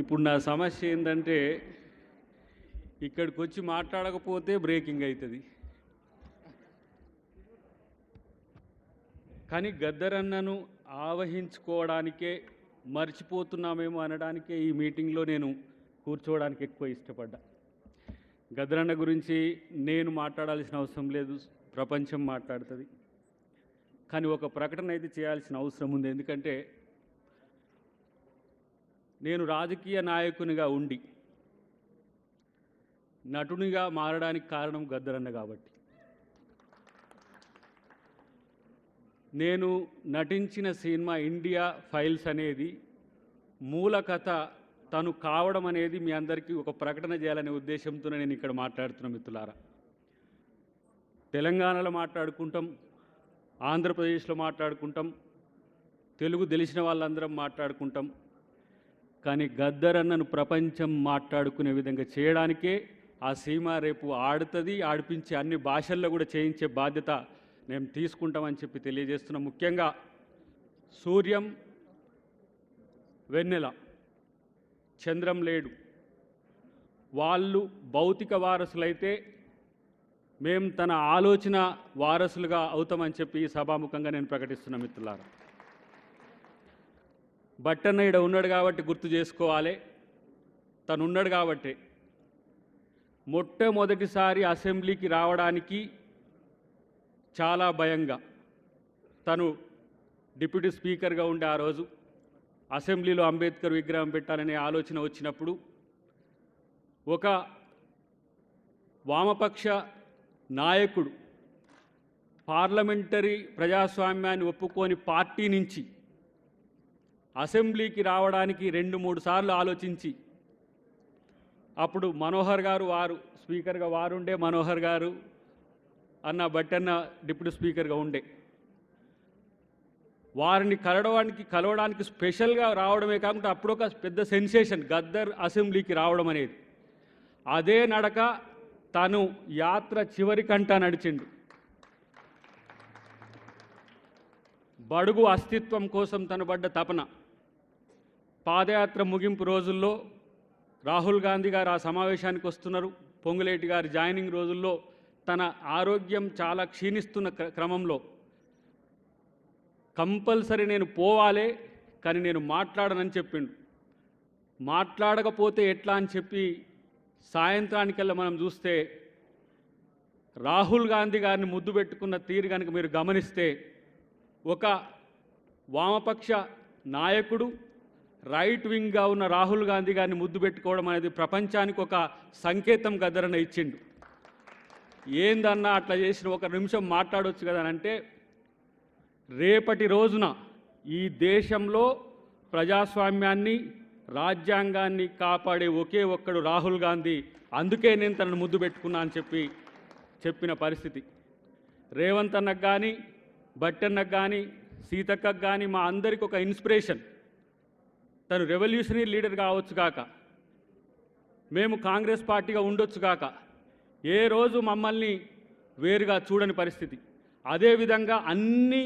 ఇప్పుడు నా సమస్య ఏంటంటే ఇక్కడికి వచ్చి మాట్లాడకపోతే బ్రేకింగ్ అవుతుంది. కానీ గద్దరన్నను ఆవహించుకోవడానికే మర్చిపోతున్నామేమో అనడానికే ఈ మీటింగ్లో నేను కూర్చోవడానికి ఎక్కువ ఇష్టపడ్డా. గద్దరన్న గురించి నేను మాట్లాడాల్సిన అవసరం లేదు, ప్రపంచం మాట్లాడుతుంది. కానీ ఒక ప్రకటన అయితే చేయాల్సిన అవసరం ఉంది. ఎందుకంటే నేను రాజకీయ నాయకునిగా ఉండి నటునిగా మారడానికి కారణం గద్దరన్న కాబట్టి. నేను నటించిన సినిమా ఇండియా ఫైల్స్ అనేది మూల కథ తను కావడం అనేది మీ అందరికీ ఒక ప్రకటన చేయాలనే ఉద్దేశంతో నేను ఇక్కడ మాట్లాడుతున్న మిత్రులారా. తెలంగాణలో మాట్లాడుకుంటాం, ఆంధ్రప్రదేశ్లో మాట్లాడుకుంటాం, తెలుగు తెలిసిన వాళ్ళందరం మాట్లాడుకుంటాం. కానీ గద్దరన్నను ప్రపంచం మాట్లాడుకునే విధంగా చేయడానికే ఆ సినిమా రేపు ఆడుతుంది, ఆడిపించే అన్ని భాషల్లో కూడా చేయించే బాధ్యత మేము తీసుకుంటామని చెప్పి తెలియజేస్తున్నాం. ముఖ్యంగా సూర్యం, వెన్నెల, చంద్రం లేడు, వాళ్ళు భౌతిక వారసులైతే మేము తన ఆలోచన వారసులుగా అవుతామని చెప్పి సభాముఖంగా నేను ప్రకటిస్తున్నా మిత్రులారా. బట్టన్న ఈడ ఉన్నాడు కాబట్టి గుర్తు చేసుకోవాలి. తను ఉన్నాడు కాబట్టి మొట్టమొదటిసారి అసెంబ్లీకి రావడానికి చాలా భయంగా, తను డిప్యూటీ స్పీకర్గా ఉండే ఆ రోజు అసెంబ్లీలో అంబేద్కర్ విగ్రహం పెట్టాలనే ఆలోచన వచ్చినప్పుడు ఒక వామపక్ష నాయకుడు పార్లమెంటరీ ప్రజాస్వామ్యాన్ని ఒప్పుకొని పార్టీ నుంచి అసెంబ్లీకి రావడానికి 2-3 సార్లు ఆలోచించి, అప్పుడు మనోహర్ గారు వారు స్పీకర్గా వారుండే, మనోహర్ గారు అన్న బట్టన్న డిప్యూటీ స్పీకర్గా ఉండే, వారిని కలవడానికి స్పెషల్గా రావడమే కాకుండా అప్పుడు ఒక పెద్ద సెన్సేషన్ గద్దర్ అసెంబ్లీకి రావడం అనేది. అదే నడక తను యాత్ర చివరికంటా నడిచిండు. బడుగు అస్తిత్వం కోసం తను పడ్డ తపన. పాదయాత్ర ముగింపు రోజుల్లో రాహుల్ గాంధీ గారు ఆ సమావేశానికి వస్తున్నారు, పొంగులేటి గారి జాయినింగ్ రోజుల్లో తన ఆరోగ్యం చాలా క్షీణిస్తున్న క్రమంలో కంపల్సరీ నేను పోవాలే కానీ నేను మాట్లాడనని చెప్పిండు. మాట్లాడకపోతే ఎట్లా అని చెప్పి సాయంత్రానికల్లా మనం చూస్తే రాహుల్ గాంధీ గారిని ముద్దు పెట్టుకున్న తీరు కనుక మీరు గమనిస్తే, ఒక వామపక్ష నాయకుడు రైట్ వింగ్గా ఉన్న రాహుల్ గాంధీ గారిని ముద్దు పెట్టుకోవడం అనేది ప్రపంచానికి ఒక సంకేతం గద్దరన్న ఇచ్చిండు. ఏందన్నా అట్లా చేసిన, ఒక నిమిషం మాట్లాడవచ్చు కదా అంటే, రేపటి రోజున ఈ దేశంలో ప్రజాస్వామ్యాన్ని, రాజ్యాంగాన్ని కాపాడే ఒకే ఒక్కడు రాహుల్ గాంధీ, అందుకే నేను తనను ముద్దు పెట్టుకున్నా అని చెప్పిన పరిస్థితి. రేవంత్ అన్నకు కానీ, బట్టన్నకు కానీ, సీతక్కకు కానీ మా అందరికి ఒక ఇన్స్పిరేషన్. తను రెవల్యూషనరీ లీడర్ కావచ్చు కాక, మేము కాంగ్రెస్ పార్టీగా ఉండొచ్చు కాక, ఏ రోజు మమ్మల్ని వేరుగా చూడని పరిస్థితి. అదేవిధంగా అన్ని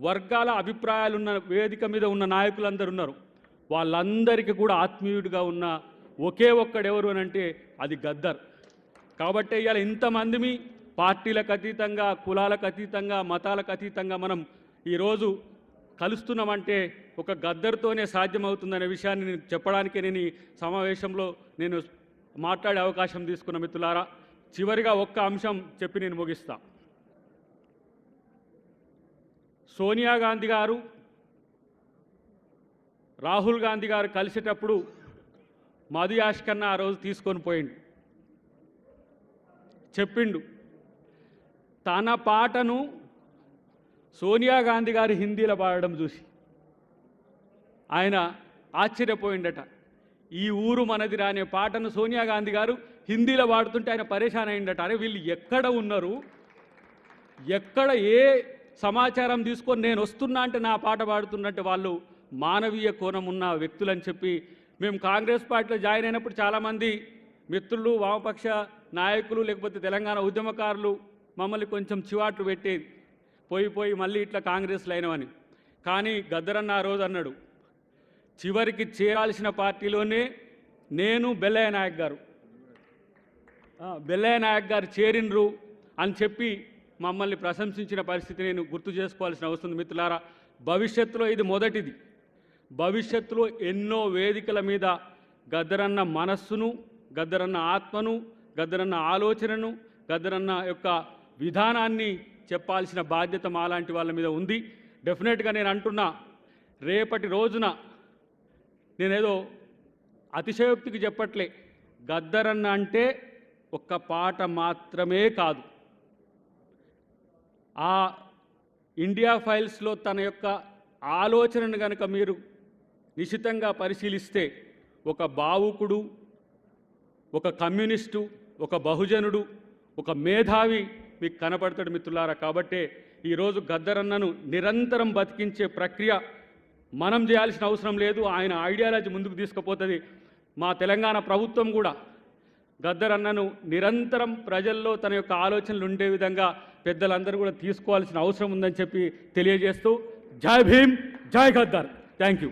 వర్గాల అభిప్రాయాలున్న వేదిక మీద ఉన్న నాయకులందరూ ఉన్నారు. వాళ్ళందరికీ కూడా ఆత్మీయుడిగా ఉన్న ఒకే ఒక్కడెవరు అని అంటే అది గద్దర్. కాబట్టి ఇవాళ ఇంతమందిమి పార్టీలకు అతీతంగా, కులాలకు అతీతంగా, మతాలకు అతీతంగా మనం ఈరోజు కలుస్తున్నామంటే ఒక గద్దర్తోనే సాధ్యమవుతుందనే విషయాన్ని నేను చెప్పడానికే నేను ఈ సమావేశంలో నేను మాట్లాడే అవకాశం తీసుకున్న మిత్రులారా. చివరిగా ఒక్క అంశం చెప్పి నేను ముగిస్తా. సోనియా గాంధీ గారు, రాహుల్ గాంధీ గారు కలిసేటప్పుడు మధు యాష్కన్న ఆ రోజు తీసుకొని పోయిండు. చెప్పిండు తన పాటను సోనియా గాంధీ గారు హిందీలో పాడడం చూసి ఆయన ఆశ్చర్యపోయిండట. ఈ ఊరు మనదిరా అనే పాటను సోనియా గాంధీ గారు హిందీలో పాడుతుంటే ఆయన పరేషాన్ అయిందట. అరే వీళ్ళు ఎక్కడ ఉన్నారు, ఎక్కడ ఏ సమాచారం తీసుకొని నేను వస్తున్నా అంటే నా పాట పాడుతున్నట్టు వాళ్ళు మానవీయ కోణం ఉన్న వ్యక్తులని చెప్పి మేము కాంగ్రెస్ పార్టీలో జాయిన్ అయినప్పుడు చాలామంది మిత్రులు, వామపక్ష నాయకులు, లేకపోతే తెలంగాణ ఉద్యమకారులు మమ్మల్ని కొంచెం చివాట్లు పెట్టేది, పోయి మళ్ళీ ఇట్లా కాంగ్రెస్లో అయినవని. కానీ గద్దరన్న ఆ రోజు అన్నాడు, చివరికి చేరాల్సిన పార్టీలోనే నేను బెల్లయ్య నాయక్ గారు చేరినరు అని చెప్పి మమ్మల్ని ప్రశంసించిన పరిస్థితి నేను గుర్తు చేసుకోవాల్సిన అవసరం ఉంది. మిత్రులారా, భవిష్యత్తులో ఇది మొదటిది. భవిష్యత్తులో ఎన్నో వేదికల మీద గద్దరన్న మనస్సును, గద్దరన్న ఆత్మను, గద్దరన్న ఆలోచనను, గద్దరన్న యొక్క విధానాన్ని చెప్పాల్సిన బాధ్యత మాలాంటి వాళ్ళ మీద ఉంది. డెఫినెట్గా నేను అంటున్నా, రేపటి రోజున నేనేదో అతిశయోక్తికి చెప్పట్లే, గద్దరన్న అంటే ఒక్క పాట మాత్రమే కాదు. ఆ ఇండియా ఫైల్స్లో తన యొక్క ఆలోచనను కనుక మీరు నిశితంగా పరిశీలిస్తే ఒక భావుకుడు, ఒక కమ్యూనిస్టు, ఒక బహుజనుడు, ఒక మేధావి మీకు కనపడతాడు మిత్రులారా. కాబట్టే ఈరోజు గద్దరన్నను నిరంతరం బతికించే ప్రక్రియ మనం చేయాల్సిన అవసరం లేదు. ఆయన ఐడియాలజీ ముందుకు తీసుకుపోతుంది. మా తెలంగాణ ప్రభుత్వం కూడా గద్దరన్నను నిరంతరం ప్రజల్లో తన యొక్క ఆలోచనలు ఉండే విధంగా పెద్దలందరూ కూడా తీసుకోవాల్సిన అవసరం ఉందని చెప్పి తెలియజేస్తూ జై భీమ్, జై గద్దర్. Thank you.